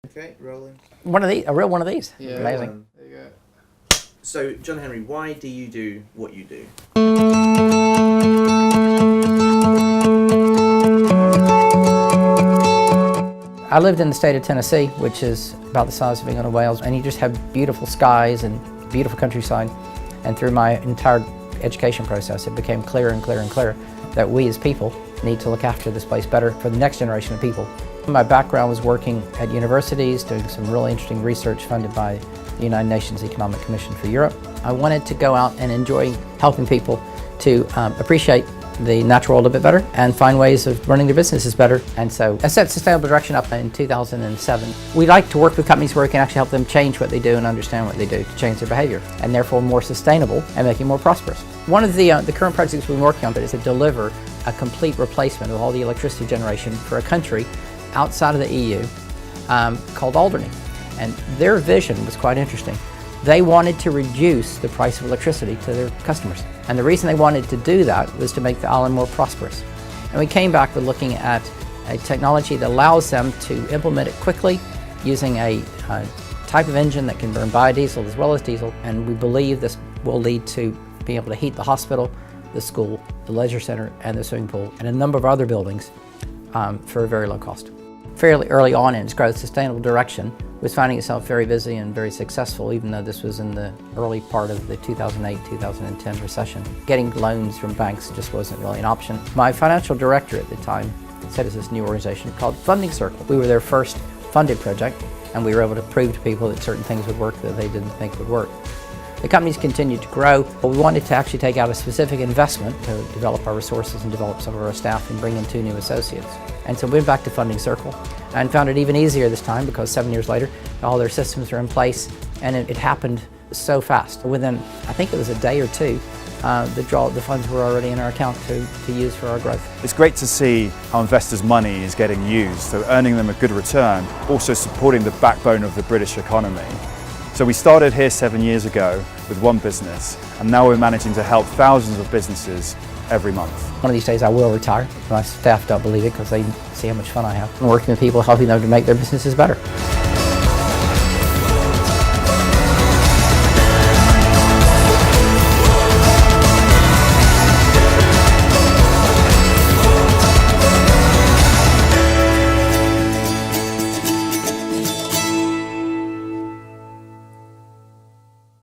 Okay, rolling. One of these, a real one of these. Yeah. Amazing. There you go. So, John Henry, why do you do what you do? I lived in the state of Tennessee, which is about the size of England and Wales, and you just have beautiful skies and beautiful countryside. And through my entire education process, it became clearer and clearer and clearer that we as people need to look after this place better for the next generation of people. My background was working at universities, doing some really interesting research funded by the United Nations Economic Commission for Europe. I wanted to go out and enjoy helping people to appreciate the natural world a bit better and find ways of running their businesses better. And so I set Sustainable Direction up in 2007. We like to work with companies where we can actually help them change what they do and understand what they do to change their behavior, and therefore more sustainable and making more prosperous. One of the current projects we've been working on is to deliver a complete replacement of all the electricity generation for a country outside of the EU called Alderney. And their vision was quite interesting. They wanted to reduce the price of electricity to their customers. And the reason they wanted to do that was to make the island more prosperous. And we came back with looking at a technology that allows them to implement it quickly using a type of engine that can burn biodiesel as well as diesel. And we believe this will lead to being able to heat the hospital, the school, the leisure center, and the swimming pool, and a number of other buildings for a very low cost. Fairly early on in its growth, Sustainable Direction was finding itself very busy and very successful, even though this was in the early part of the 2008-2010 recession. Getting loans from banks just wasn't really an option. My financial director at the time set us this new organization called Funding Circle. We were their first funded project, and we were able to prove to people that certain things would work that they didn't think would work. The company's continued to grow, but we wanted to actually take out a specific investment to develop our resources and develop some of our staff and bring in 2 new associates. And so we went back to Funding Circle and found it even easier this time because 7 years later, all their systems are in place, and it happened so fast. Within, I think it was a day or two, the funds were already in our account to use for our growth. It's great to see how investors' money is getting used, so earning them a good return, also supporting the backbone of the British economy. So we started here 7 years ago with one business, and now we're managing to help thousands of businesses every month. One of these days I will retire. My staff don't believe it because they see how much fun I have. I'm working with people, helping them to make their businesses better.